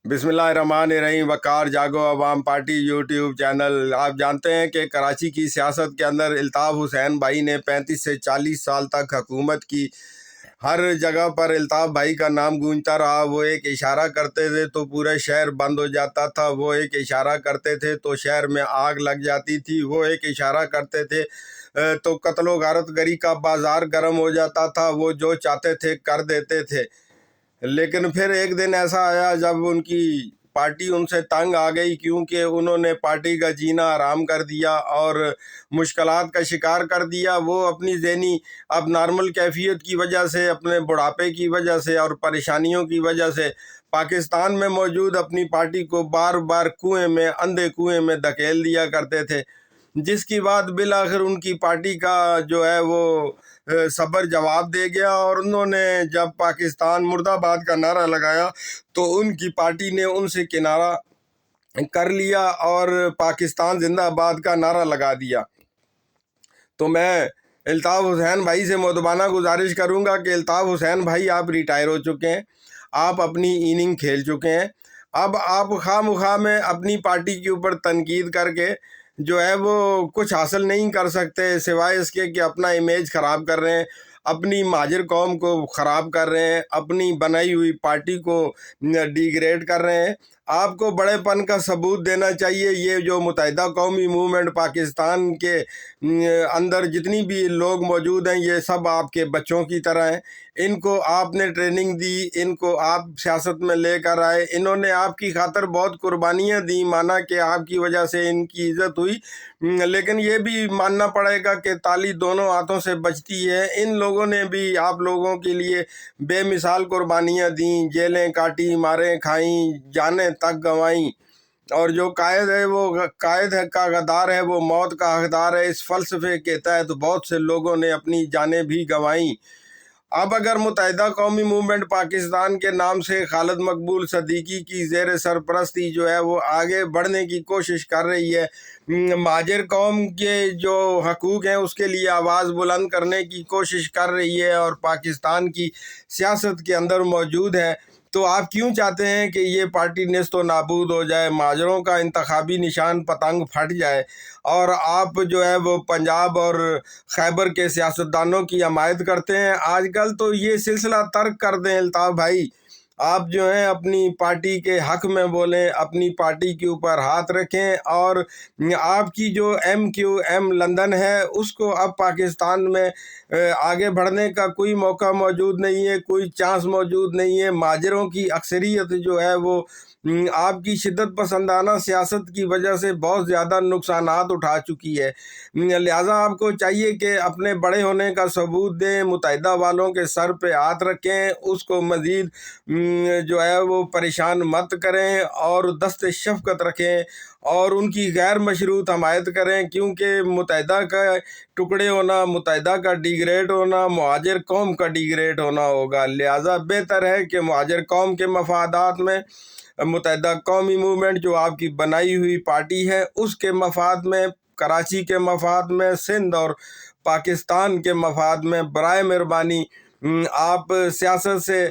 بسم اللہ الرحمن الرحیم۔ وقار جاگو عوام پارٹی یوٹیوب چینل۔ آپ جانتے ہیں کہ کراچی کی سیاست کے اندر الطاف حسین بھائی نے 35 سے 40 سال تک حکومت کی۔ ہر جگہ پر الطاف بھائی کا نام گونجتا رہا۔ وہ ایک اشارہ کرتے تھے تو پورا شہر بند ہو جاتا تھا، وہ ایک اشارہ کرتے تھے تو شہر میں آگ لگ جاتی تھی، وہ ایک اشارہ کرتے تھے تو قتل و غارت گری کا بازار گرم ہو جاتا تھا۔ وہ جو چاہتے تھے کر دیتے تھے۔ لیکن پھر ایک دن ایسا آیا جب ان کی پارٹی ان سے تنگ آ گئی، کیونکہ انہوں نے پارٹی کا جینا آرام کر دیا اور مشکلات کا شکار کر دیا۔ وہ اپنی ذہنی اب نارمل کیفیت کی وجہ سے، اپنے بڑھاپے کی وجہ سے اور پریشانیوں کی وجہ سے پاکستان میں موجود اپنی پارٹی کو بار بار اندھے کنویں میں دھکیل دیا کرتے تھے، جس کی بات بالآخر ان کی پارٹی کا جو ہے وہ صبر جواب دے گیا، اور انہوں نے جب پاکستان مرد آباد کا نعرہ لگایا تو ان کی پارٹی نے ان سے کنارہ کر لیا اور پاکستان زندہ آباد کا نعرہ لگا دیا۔ تو میں الطاف حسین بھائی سے مؤدبانہ گزارش کروں گا کہ الطاف حسین بھائی، آپ ریٹائر ہو چکے ہیں، آپ اپنی اننگ کھیل چکے ہیں۔ اب آپ خواہ مخواہ میں اپنی پارٹی کے اوپر تنقید کر کے جو ہے وہ کچھ حاصل نہیں کر سکتے، سوائے اس کے کہ اپنا امیج خراب کر رہے ہیں، اپنی مہاجر قوم کو خراب کر رہے ہیں، اپنی بنائی ہوئی پارٹی کو ڈیگریڈ کر رہے ہیں۔ آپ کو بڑے پن کا ثبوت دینا چاہیے۔ یہ جو متحدہ قومی موومنٹ پاکستان کے اندر جتنی بھی لوگ موجود ہیں، یہ سب آپ کے بچوں کی طرح ہیں۔ ان کو آپ نے ٹریننگ دی، ان کو آپ سیاست میں لے کر آئے، انہوں نے آپ کی خاطر بہت قربانیاں دیں، مانا کہ آپ کی وجہ سے ان کی عزت ہوئی، لیکن یہ بھی ماننا پڑے گا کہ تالی دونوں ہاتھوں سے بجتی ہے۔ ان لوگوں نے بھی آپ لوگوں کے لیے بے مثال قربانیاں دیں، جیلیں کاٹی، ماریں کھائیں، جانیں تک گنوائیں، اور جو قائد ہے وہ قائد کا غدار ہے، وہ موت کا حقدار ہے۔ اس فلسفے کے تحت بہت سے لوگوں نے اپنی جانیں بھی گنوائیں۔ اب اگر متحدہ قومی موومنٹ پاکستان کے نام سے خالد مقبول صدیقی کی زیر سرپرستی جو ہے وہ آگے بڑھنے کی کوشش کر رہی ہے، مہاجر قوم کے جو حقوق ہیں اس کے لیے آواز بلند کرنے کی کوشش کر رہی ہے اور پاکستان کی سیاست کے اندر موجود ہے، تو آپ کیوں چاہتے ہیں کہ یہ پارٹی نیست و نابود ہو جائے، مہاجروں کا انتخابی نشان پتنگ پھٹ جائے، اور آپ جو ہے وہ پنجاب اور خیبر کے سیاستدانوں کی حمایت کرتے ہیں؟ آج کل تو یہ سلسلہ ترک کر دیں الطاف بھائی، آپ جو ہیں اپنی پارٹی کے حق میں بولیں، اپنی پارٹی کے اوپر ہاتھ رکھیں، اور آپ کی جو MQM لندن ہے اس کو اب پاکستان میں آگے بڑھنے کا کوئی موقع موجود نہیں ہے، کوئی چانس موجود نہیں ہے۔ مہاجروں کی اکثریت جو ہے وہ آپ کی شدت پسندانہ سیاست کی وجہ سے بہت زیادہ نقصانات اٹھا چکی ہے، لہٰذا آپ کو چاہیے کہ اپنے بڑے ہونے کا ثبوت دیں، متحدہ والوں کے سر پہ ہاتھ رکھیں، اس کو مزید جو ہے وہ پریشان مت کریں، اور دست شفقت رکھیں اور ان کی غیر مشروط حمایت کریں، کیونکہ متحدہ کا ٹکڑے ہونا، متحدہ کا ڈیگریڈ ہونا، مہاجر قوم کا ڈیگریڈ ہونا ہوگا۔ لہٰذا بہتر ہے کہ مہاجر قوم کے مفادات میں متحدہ قومی موومنٹ جو آپ کی بنائی ہوئی پارٹی ہے اس کے مفاد میں، کراچی کے مفاد میں، سندھ اور پاکستان کے مفاد میں برائے مہربانی آپ سیاست سے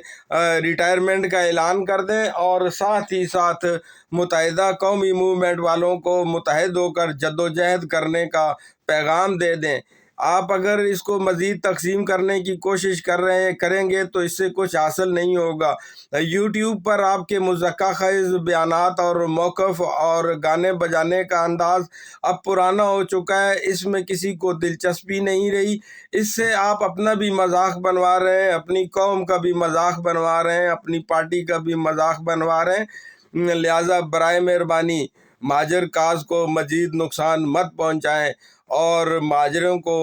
ریٹائرمنٹ کا اعلان کر دیں، اور ساتھ ہی ساتھ متحدہ قومی موومنٹ والوں کو متحد ہو کر جدوجہد کرنے کا پیغام دے دیں۔ آپ اگر اس کو مزید تقسیم کرنے کی کوشش کریں گے تو اس سے کچھ حاصل نہیں ہوگا۔ یوٹیوب پر آپ کے مضحکہ خیز بیانات اور موقف اور گانے بجانے کا انداز اب پرانا ہو چکا ہے، اس میں کسی کو دلچسپی نہیں رہی۔ اس سے آپ اپنا بھی مذاق بنوا رہے ہیں، اپنی قوم کا بھی مذاق بنوا رہے ہیں، اپنی پارٹی کا بھی مذاق بنوا رہے ہیں۔ لہٰذا برائے مہربانی مہاجر کاز کو مزید نقصان مت پہنچائیں، اور مہاجروں کو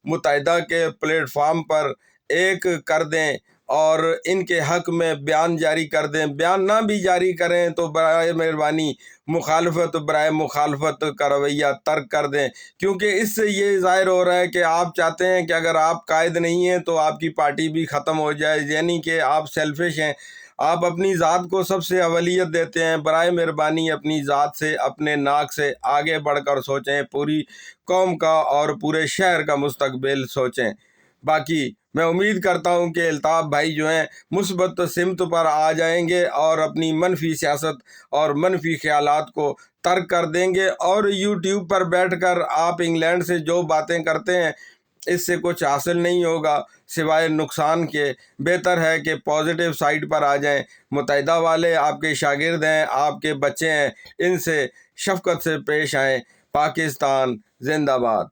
متحدہ کے پلیٹ فارم پر ایک کر دیں اور ان کے حق میں بیان جاری کر دیں۔ بیان نہ بھی جاری کریں تو برائے مہربانی برائے مخالفت کا رویہ ترک کر دیں، کیونکہ اس سے یہ ظاہر ہو رہا ہے کہ آپ چاہتے ہیں کہ اگر آپ قائد نہیں ہیں تو آپ کی پارٹی بھی ختم ہو جائے، یعنی کہ آپ سیلفش ہیں، آپ اپنی ذات کو سب سے اولیت دیتے ہیں۔ برائے مہربانی اپنی ذات سے، اپنے ناک سے آگے بڑھ کر سوچیں، پوری قوم کا اور پورے شہر کا مستقبل سوچیں۔ باقی میں امید کرتا ہوں کہ الطاف بھائی جو ہیں مثبت سمت پر آ جائیں گے اور اپنی منفی سیاست اور منفی خیالات کو ترک کر دیں گے، اور یوٹیوب پر بیٹھ کر آپ انگلینڈ سے جو باتیں کرتے ہیں اس سے کچھ حاصل نہیں ہوگا سوائے نقصان کے۔ بہتر ہے کہ پازیٹیو سائٹ پر آ جائیں۔ متحدہ والے آپ کے شاگرد ہیں، آپ کے بچے ہیں، ان سے شفقت سے پیش آئیں۔ پاکستان زندہ باد۔